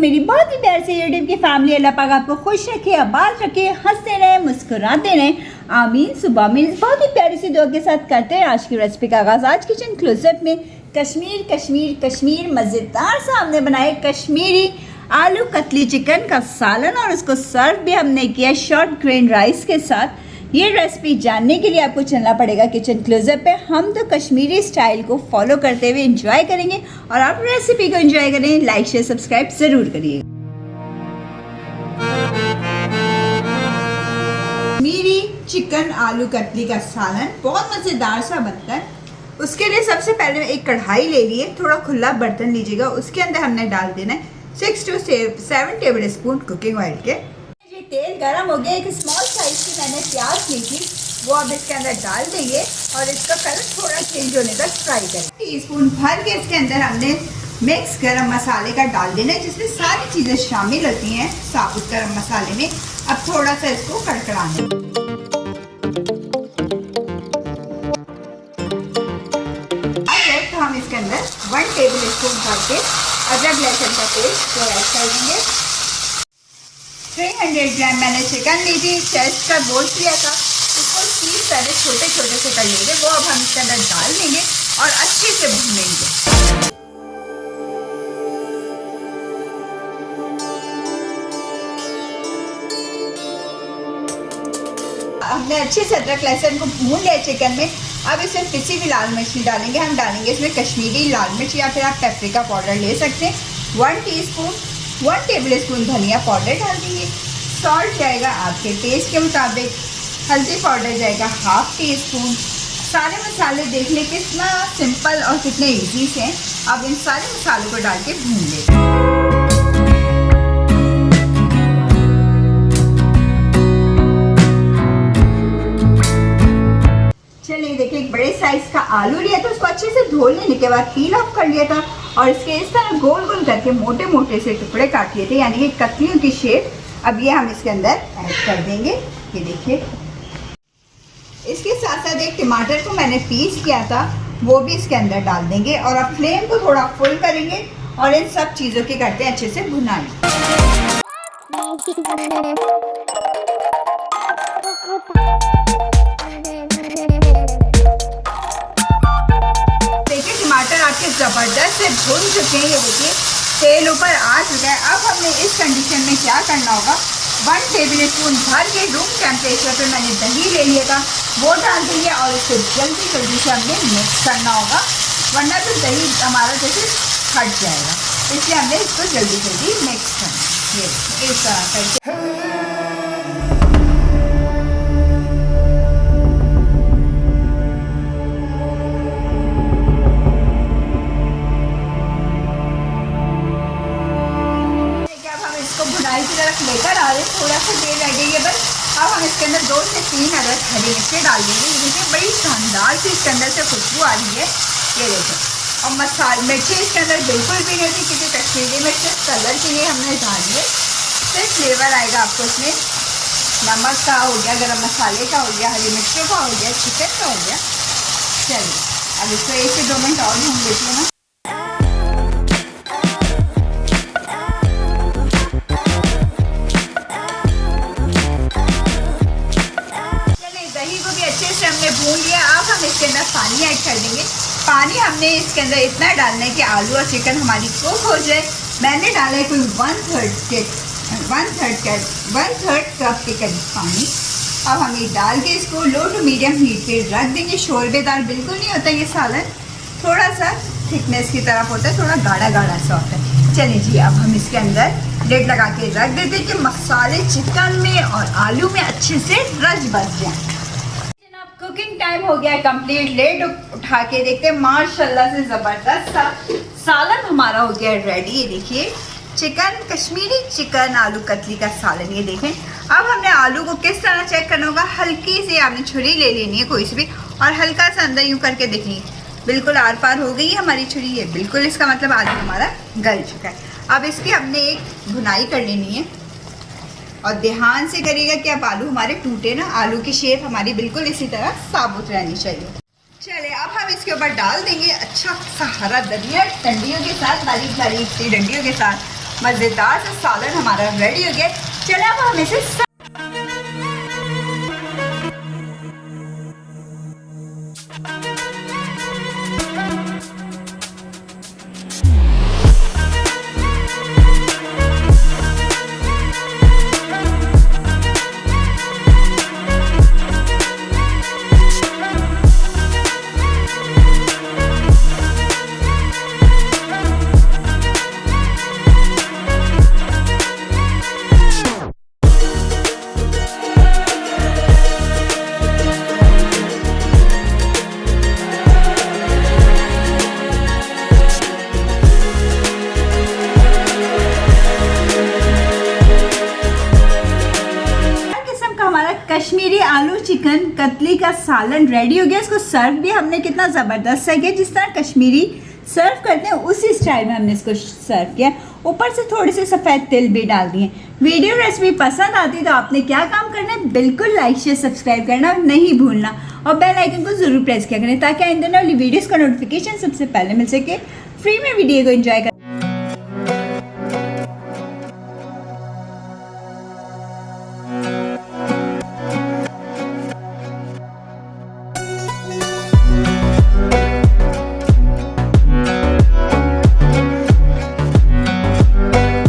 मेरी बहुत ही प्यार से यूट्यूब की फैमिली। अल्लाह पाक आपको खुश रखे, आबाद रखे, हंसते रहे, मुस्कुराते रहे, आमीन। सुबह में बहुत ही प्यारी सी दुआ के साथ करते हैं आज की रेसिपी का आगाज़। आज किचन क्लोजअप में कश्मीर मज़ेदार सा हमने बनाए कश्मीरी आलू कतली चिकन का सालन, और उसको सर्व भी हमने किया शॉर्ट ग्रेन राइस के साथ। ये रेसिपी जानने के लिए आपको चलना पड़ेगा किचन क्लोजअप पे। हम तो कश्मीरी स्टाइल को फॉलो करते हुए एंजॉय करेंगे, और आप रेसिपी को एंजॉय करें, लाइक शेयर सब्सक्राइब ज़रूर करिए। कश्मीरी चिकन आलू कतली का सालन बहुत मज़ेदार सा बनता है। उसके लिए सबसे पहले एक कढ़ाई ले लिए, थोड़ा खुला बर्तन लीजिएगा, उसके अंदर हमने डाल देना है 6 to 7 table spoon cooking oil के। ये तेल गरम हो गया, एक स्मॉल साइज की मैंने प्याज ली थी, वो अब इसके अंदर डाल देंगे और इसका कलर थोड़ा चेंज होने तक फ्राई करें। टीस्पून भर के इसके अंदर हमने मिक्स गरम मसाले का डाल देना है, जिसमें सारी चीज़ें शामिल होती हैं साबुत गरम मसाले में। अब थोड़ा सा इसको कड़कड़ाना। तो हम इसके अंदर 1 टेबल स्पून भर के अदरक लहसुन का पेस्ट ऐड कर देंगे। 300 ग्राम मैंने चिकन ली थी, चेस्ट का गोश्त लिया था, उसको पीस पहले छोटे छोटे से कर लेंगे। वो अब हम इसके अंदर डाल देंगे और अच्छे से भूनेंगे। हमने अच्छे से अदरक लहसुन को भून लिया चिकन में। अब इसमें पिसी हुई लाल मिर्ची डालेंगे। हम डालेंगे इसमें कश्मीरी लाल मिर्च या फिर आप पेपरिका पाउडर ले सकते हैं। 1 टेबल स्पून धनिया पाउडर डाल देंगे। सॉल्ट जाएगा आपके टेस्ट के मुताबिक। हल्दी पाउडर जाएगा 1/2 टीस्पून। सारे मसाले देख लें कितना सिंपल और कितने इजी से हैं। अब इन सारे मसालों को डाल के भून लेंगे। चलिए देखिए, एक बड़े साइज का आलू लिया था, उसको अच्छे से धो लेने के बाद पील ऑफ कर लिया था, और इसके इस तरह गोल गोल करके मोटे मोटे से टुकड़े काट लिए थे, यानी कि कतलियों की शेप। अब ये हम इसके अंदर ऐड कर देंगे। ये देखिए, इसके साथ साथ एक टमाटर को मैंने पीस किया था, वो भी इसके अंदर डाल देंगे। और अब फ्लेम को थोड़ा फुल करेंगे और इन सब चीज़ों की करते हैं अच्छे से भुनाई। ज़बरदस्त से भून चुके हैं। ये देखिए तेल ऊपर आ चुका है। अब हमने इस कंडीशन में क्या करना होगा, 1 टेबल स्पून भर के रूम टेम्परेचर पे मैंने दही ले लिया था, वो डाल देंगे और इसको जल्दी जल्दी से हमने मिक्स करना होगा, वरना तो दही हमारा जैसे हट जाएगा। इसलिए हमने इसको जल्दी जल्दी मिक्स करना है। ये इस तरह करके की तरफ लेकर आ रहे हैं। थोड़ा सा देर लगेगी बस। अब हम इसके अंदर 2 से 3 अदरक हरी मिर्चें डाल देंगे। ये देखिए बड़ी शानदार सी इसके अंदर से खुशबू आ रही है। ये देखो, और मसाले मिर्चें इसके अंदर बिल्कुल भी नहीं थी, क्योंकि कश्मीरी मिर्च कलर के लिए हमने डाली है। फिर फ्लेवर आएगा आपको इसमें नमक का हो गया, गरम मसाले का हो गया, हरी मिर्चों का हो गया, चिकन का हो गया। चलिए अब इसको 1 से 2 मिनट और भून लेते हैं ना। हमने भून लिया। अब हम इसके अंदर पानी ऐड कर देंगे। पानी हमने इसके अंदर इतना डालना है कि आलू और चिकन हमारी कुक हो जाए। मैंने डाला है कोई 1/3 कप के करीब पानी। अब हम ये डाल के इसको लो टू मीडियम हीट पे रख देंगे। शोरबेदार बिल्कुल नहीं होता ये सालन, थोड़ा सा थिकनेस की तरफ होता है, थोड़ा गाढ़ा गाढ़ा सा होता है। चलिए जी, अब हम इसके अंदर लिड लगा के रख देते हैं कि मसाले चिकन में और आलू में अच्छे से रच बस जाए। कुकिंग टाइम हो गया है कंप्लीट। लेड उठा के देखते हैं, माशाल्लाह से ज़बरदस्त सा सालन हमारा हो गया है रेडी। ये देखिए चिकन, कश्मीरी चिकन आलू कतली का सालन। ये देखें, अब हमने आलू को किस तरह चेक करना होगा, हल्की सी आपने छुरी ले लेनी है कोई सी भी, और हल्का सा अंदर यूँ करके देखनी है। बिल्कुल आर पार हो गई है हमारी छुरी, है बिल्कुल, इसका मतलब आलू हमारा गल चुका है। अब इसकी हमने एक भुनाई कर लेनी है, और ध्यान से करिएगा कि अब आलू हमारे टूटे ना। आलू की शेप हमारी बिल्कुल इसी तरह साबुत रहनी चाहिए। चले अब हम इसके ऊपर डाल देंगे अच्छा सा हरा धनिया, डंडियों के साथ, बारीक बारीक सी डंडियों के साथ। मज़ेदार सा सालन हमारा रेडी हो गया। चले अब हम इसे कश्मीरी आलू चिकन कतली का सालन रेडी हो गया। इसको सर्व भी हमने कितना ज़बरदस्त सा किया, जिस तरह कश्मीरी सर्व करते हैं उसी स्टाइल में हमने इसको सर्व किया। ऊपर से थोड़े से सफ़ेद तिल भी डाल दिए। वीडियो रेसिपी पसंद आती तो आपने क्या काम करना है, बिल्कुल लाइक शेयर सब्सक्राइब करना नहीं भूलना और बेल आइकन को ज़रूर प्रेस किया करें ताकि आइंदा वाली वीडियोज़ का नोटिफिकेशन सबसे पहले मिल सके। फ्री में वीडियो को एंजॉय कर